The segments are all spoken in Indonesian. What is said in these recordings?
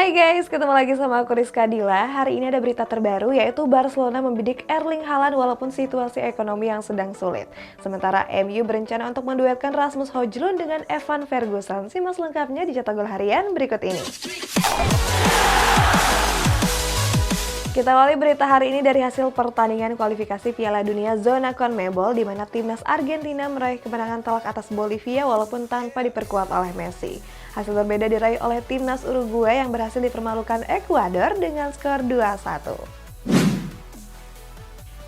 Hai guys, ketemu lagi sama aku Rizka Dila. Hari ini ada berita terbaru yaitu Barcelona membidik Erling Haaland walaupun situasi ekonomi yang sedang sulit. Sementara MU berencana untuk menduetkan Rasmus Højlund dengan Evan Ferguson. Simak lengkapnya di Cetak Gol Harian berikut ini. Kita awali berita hari ini dari hasil pertandingan kualifikasi Piala Dunia zona CONMEBOL di mana timnas Argentina meraih kemenangan telak atas Bolivia walaupun tanpa diperkuat oleh Messi. Hasil berbeda diraih oleh timnas Uruguay yang berhasil dipermalukan Ekuador dengan skor 2-1.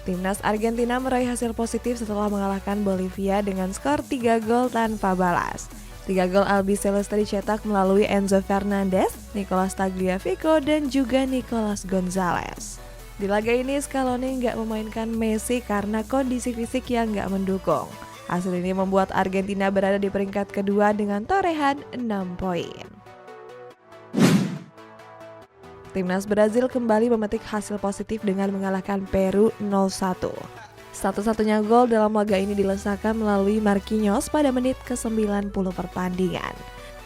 Timnas Argentina meraih hasil positif setelah mengalahkan Bolivia dengan skor 3 gol tanpa balas. 3 gol Albiceleste dicetak melalui Enzo Fernandez, Nicolas Tagliafico, dan juga Nicolas Gonzalez. Di laga ini Scaloni nggak memainkan Messi karena kondisi fisik yang nggak mendukung. Hasil ini membuat Argentina berada di peringkat kedua dengan torehan 6 poin. Timnas Brazil kembali memetik hasil positif dengan mengalahkan Peru 0-1. Satu-satunya gol dalam laga ini dilesakan melalui Marquinhos pada menit ke-90 pertandingan.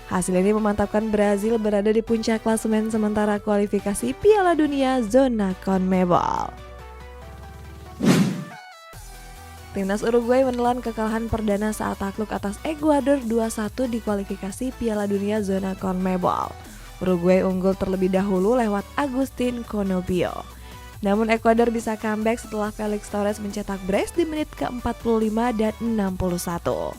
Hasil ini memantapkan Brazil berada di puncak klasemen sementara kualifikasi Piala Dunia zona CONMEBOL. Timnas Uruguay menelan kekalahan perdana saat takluk atas Ekuador 2-1 di kualifikasi Piala Dunia zona CONMEBOL. Uruguay unggul terlebih dahulu lewat Agustin Conobio. Namun Ekuador bisa comeback setelah Felix Torres mencetak brace di menit ke-45 dan 61.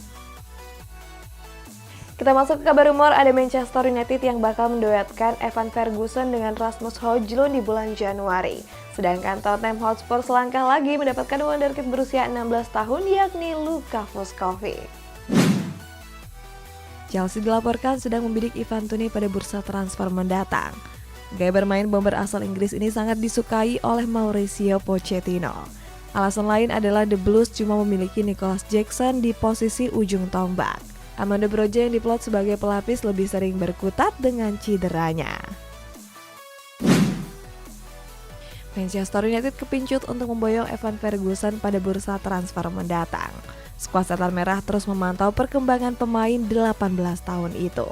Kita masuk ke kabar rumor, ada Manchester United yang bakal menduetkan Evan Ferguson dengan Rasmus Højlund di bulan Januari. Sedangkan Tottenham Hotspur selangkah lagi mendapatkan wonderkid berusia 16 tahun yakni Luka Vuskovic. Chelsea dilaporkan sedang membidik Ivan Toney pada bursa transfer mendatang. Gaya bermain bomber asal Inggris ini sangat disukai oleh Mauricio Pochettino. Alasan lain adalah The Blues cuma memiliki Nicholas Jackson di posisi ujung tombak. Armando Broja yang diplot sebagai pelapis lebih sering berkutat dengan cederanya. Manchester United kepincut untuk memboyong Evan Ferguson pada bursa transfer mendatang. Skuad setan merah terus memantau perkembangan pemain 18 tahun itu.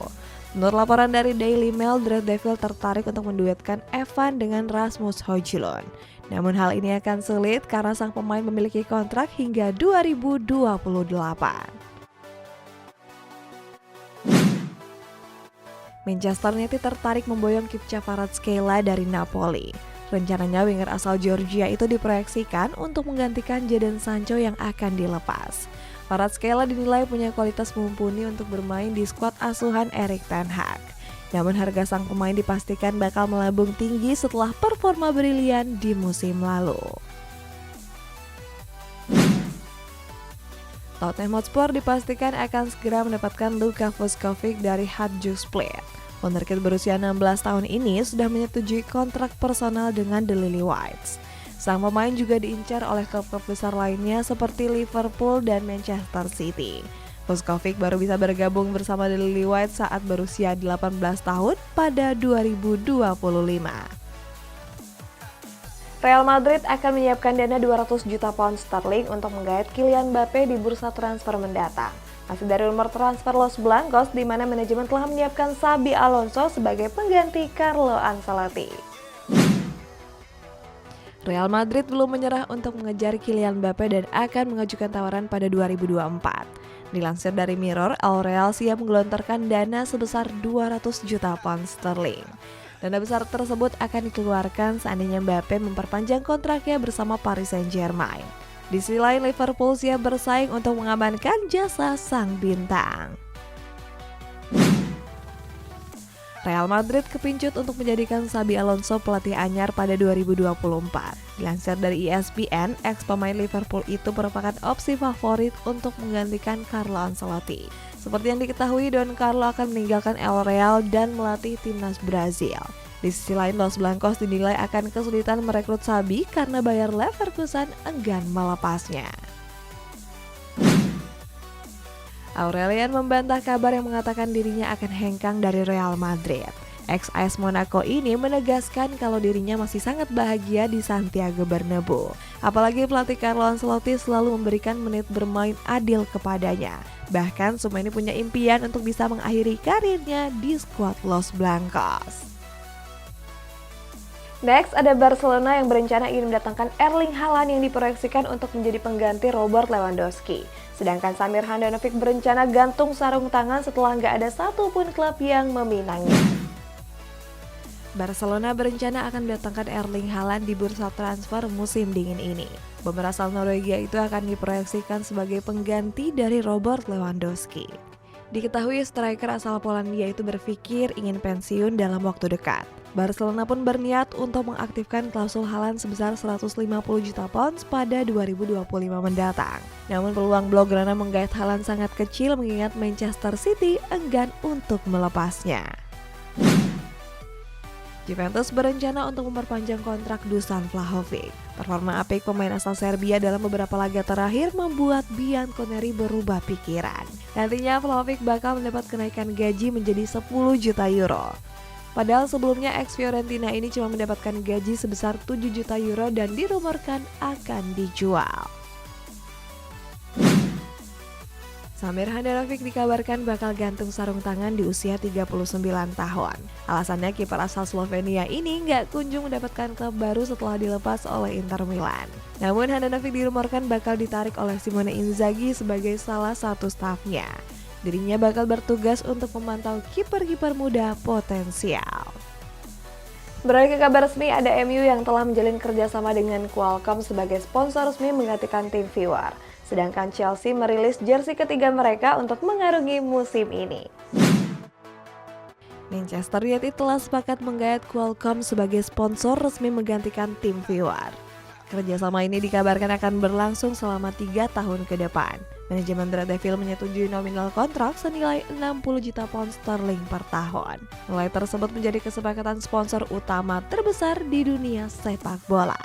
Menurut laporan dari Daily Mail, The Red Devil tertarik untuk menduetkan Evan dengan Rasmus Højlund. Namun hal ini akan sulit karena sang pemain memiliki kontrak hingga 2028. Manchester United tertarik memboyong Kvaratskhelia dari Napoli. Rencananya winger asal Georgia itu diproyeksikan untuk menggantikan Jadon Sancho yang akan dilepas. Kvaratskhelia dinilai punya kualitas mumpuni untuk bermain di skuad asuhan Erik ten Hag. Namun harga sang pemain dipastikan bakal melambung tinggi setelah performa brilian di musim lalu. Tottenham Hotspur dipastikan akan segera mendapatkan Luka Vuskovic dari Hajduk Split. Wonderkid berusia 16 tahun ini sudah menyetujui kontrak personal dengan The Lily Whites. Sang pemain juga diincar oleh klub-klub besar lainnya seperti Liverpool dan Manchester City. Vuskovic baru bisa bergabung bersama The Lily Whites saat berusia 18 tahun pada 2025. Real Madrid akan menyiapkan dana 200 juta pound sterling untuk menggait Kylian Mbappe di bursa transfer mendatang. Masih dari rumor transfer Los Blancos di mana manajemen telah menyiapkan Xabi Alonso sebagai pengganti Carlo Ancelotti. Real Madrid belum menyerah untuk mengejar Kylian Mbappe dan akan mengajukan tawaran pada 2024. Dilansir dari Mirror, Al Real siap menggelontorkan dana sebesar 200 juta pound sterling. Dana besar tersebut akan dikeluarkan seandainya Mbappe memperpanjang kontraknya bersama Paris Saint-Germain. Di sisi lain, Liverpool siap bersaing untuk mengamankan jasa sang bintang. Real Madrid kepincut untuk menjadikan Xabi Alonso pelatih anyar pada 2024. Dilansir dari ESPN, ex-pemain Liverpool itu merupakan opsi favorit untuk menggantikan Carlo Ancelotti. Seperti yang diketahui, Don Carlo akan meninggalkan El Real dan melatih timnas Brazil. Di sisi lain, Los Blancos dinilai akan kesulitan merekrut Xabi karena Bayer Leverkusen enggan melepasnya. Aurelian membantah kabar yang mengatakan dirinya akan hengkang dari Real Madrid. Ex-AS Monaco ini menegaskan kalau dirinya masih sangat bahagia di Santiago Bernabeu. Apalagi pelatih Carlo Ancelotti selalu memberikan menit bermain adil kepadanya. Bahkan semua ini punya impian untuk bisa mengakhiri karirnya di skuad Los Blancos. Next, ada Barcelona yang berencana ingin mendatangkan Erling Haaland yang diproyeksikan untuk menjadi pengganti Robert Lewandowski. Sedangkan Samir Handanovic berencana gantung sarung tangan setelah nggak ada satupun klub yang meminangnya. Barcelona berencana akan mendatangkan Erling Haaland di bursa transfer musim dingin ini. Pemain asal Norwegia itu akan diproyeksikan sebagai pengganti dari Robert Lewandowski. Diketahui striker asal Polandia itu berpikir ingin pensiun dalam waktu dekat. Barcelona pun berniat untuk mengaktifkan klausul Haaland sebesar 150 juta pounds pada 2025 mendatang. Namun peluang Blaugrana menggait Haaland sangat kecil mengingat Manchester City enggan untuk melepasnya. Juventus berencana untuk memperpanjang kontrak Dusan Vlahovic. Performa apik pemain asal Serbia dalam beberapa laga terakhir membuat Bianconeri berubah pikiran. Nantinya Vlahovic bakal mendapat kenaikan gaji menjadi 10 juta euro. Padahal sebelumnya ex-Fiorentina ini cuma mendapatkan gaji sebesar 7 juta euro dan dirumorkan akan dijual. Samir Handanovic dikabarkan bakal gantung sarung tangan di usia 39 tahun. Alasannya kiper asal Slovenia ini nggak kunjung mendapatkan klub baru setelah dilepas oleh Inter Milan. Namun Handanovic dirumorkan bakal ditarik oleh Simone Inzaghi sebagai salah satu stafnya. Dirinya bakal bertugas untuk memantau kiper-kiper muda potensial. Beralih ke kabar resmi, ada MU yang telah menjalin kerjasama dengan Qualcomm sebagai sponsor resmi menggantikan tim viewer. Sedangkan Chelsea merilis jersey ketiga mereka untuk mengarungi musim ini. Manchester United telah sepakat menggait Qualcomm sebagai sponsor resmi menggantikan tim viewer. Kerjasama ini dikabarkan akan berlangsung selama 3 tahun ke depan. Manajemen Red Devil menyetujui nominal kontrak senilai 60 juta pound sterling per tahun. Nilai tersebut menjadi kesepakatan sponsor utama terbesar di dunia sepak bola.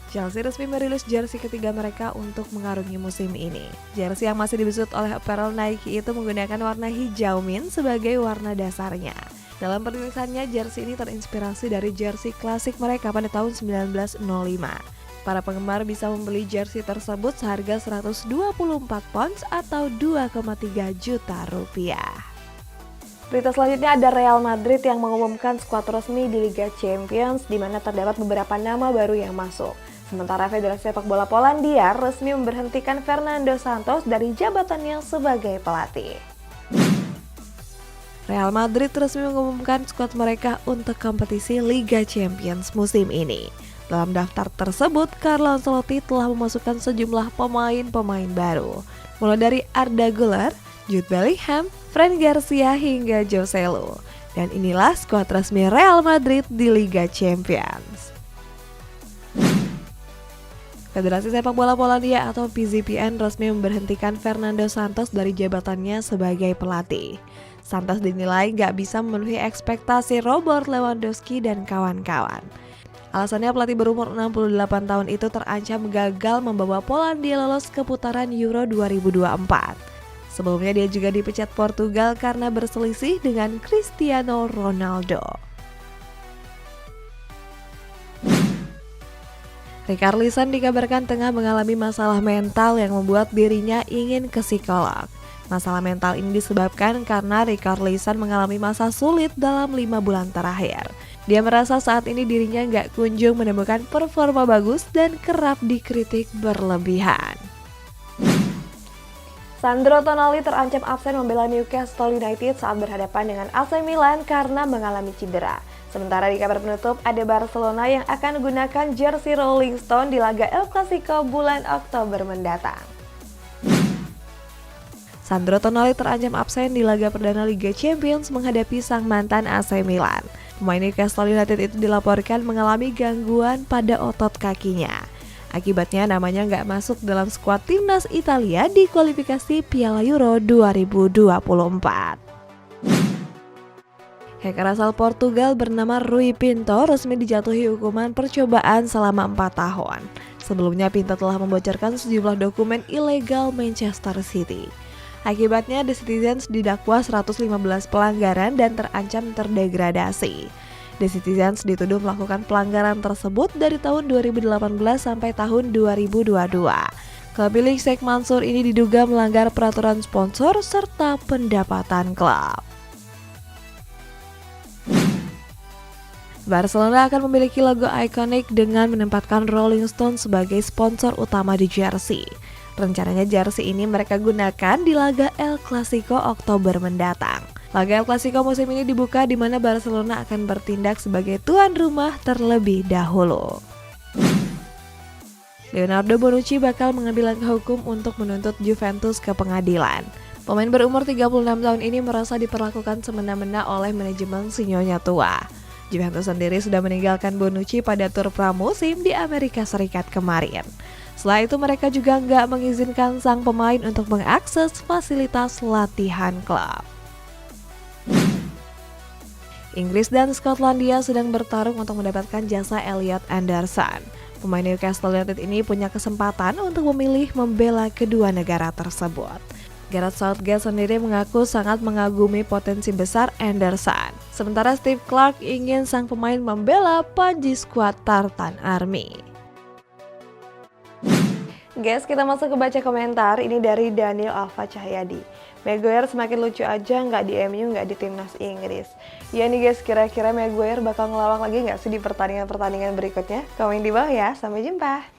Chelsea resmi merilis jersey ketiga mereka untuk mengarungi musim ini. Jersey yang masih dibesut oleh apparel Nike itu menggunakan warna hijau mint sebagai warna dasarnya. Dalam penulisannya, jersey ini terinspirasi dari jersey klasik mereka pada tahun 1905. Para penggemar bisa membeli jersey tersebut seharga 124 pounds atau 2,3 juta rupiah. Berita selanjutnya ada Real Madrid yang mengumumkan skuad resmi di Liga Champions di mana terdapat beberapa nama baru yang masuk. Sementara Federasi Sepak Bola Polandia resmi memberhentikan Fernando Santos dari jabatannya sebagai pelatih. Real Madrid resmi mengumumkan skuad mereka untuk kompetisi Liga Champions musim ini. Dalam daftar tersebut, Carlo Ancelotti telah memasukkan sejumlah pemain-pemain baru, mulai dari Arda Güler, Jude Bellingham, Fran Garcia hingga Joselu. Dan inilah skuad resmi Real Madrid di Liga Champions. Federasi Sepak Bola Polandia atau PZPN resmi memberhentikan Fernando Santos dari jabatannya sebagai pelatih. Santos dinilai nggak bisa memenuhi ekspektasi Robert Lewandowski dan kawan-kawan. Alasannya pelatih berumur 68 tahun itu terancam gagal membawa Polandia lolos ke putaran Euro 2024. Sebelumnya dia juga dipecat Portugal karena berselisih dengan Cristiano Ronaldo. Richarlison dikabarkan tengah mengalami masalah mental yang membuat dirinya ingin ke psikolog. Masalah mental ini disebabkan karena Richarlison mengalami masa sulit dalam 5 bulan terakhir. Dia merasa saat ini dirinya nggak kunjung menemukan performa bagus dan kerap dikritik berlebihan. Sandro Tonali terancam absen membela Newcastle United saat berhadapan dengan AC Milan karena mengalami cedera. Sementara di kabar penutup, ada Barcelona yang akan gunakan jersey Rolling Stone di laga El Clasico bulan Oktober mendatang. Sandro Tonali terancam absen di laga perdana Liga Champions menghadapi sang mantan AC Milan. Pemain Newcastle United itu dilaporkan mengalami gangguan pada otot kakinya. Akibatnya namanya nggak masuk dalam skuad timnas Italia di kualifikasi Piala Euro 2024. Hacker asal Portugal bernama Rui Pinto resmi dijatuhi hukuman percobaan selama 4 tahun. Sebelumnya Pinto telah membocorkan sejumlah dokumen ilegal Manchester City. Akibatnya The Citizens didakwa 115 pelanggaran dan terancam terdegradasi. The Citizens dituduh melakukan pelanggaran tersebut dari tahun 2018 sampai tahun 2022. Klub milik Sheikh Mansour ini diduga melanggar peraturan sponsor serta pendapatan klub. Barcelona akan memiliki logo ikonik dengan menempatkan Rolling Stone sebagai sponsor utama di jersey. Rencananya jersey ini mereka gunakan di laga El Clasico Oktober mendatang. Laga El Clasico musim ini dibuka di mana Barcelona akan bertindak sebagai tuan rumah terlebih dahulu. Leonardo Bonucci bakal mengambil langkah hukum untuk menuntut Juventus ke pengadilan. Pemain berumur 36 tahun ini merasa diperlakukan semena-mena oleh manajemen si nyonya tua. Juventus sendiri sudah meninggalkan Bonucci pada tur pramusim di Amerika Serikat kemarin. Setelah itu mereka juga nggak mengizinkan sang pemain untuk mengakses fasilitas latihan klub. Inggris dan Skotlandia sedang bertarung untuk mendapatkan jasa Elliot Anderson. Pemain Newcastle United ini punya kesempatan untuk memilih membela kedua negara tersebut. Gareth Southgate sendiri mengaku sangat mengagumi potensi besar Anderson. Sementara Steve Clarke ingin sang pemain membela Panji skuad Tartan Army. Guys, kita masuk ke baca komentar. Ini dari Daniel Alfa Cahyadi. Maguire semakin lucu aja, nggak di MU, nggak di timnas Inggris. Ya nih guys, kira-kira Maguire bakal ngelawak lagi nggak sih di pertandingan-pertandingan berikutnya? Komen di bawah ya, sampai jumpa.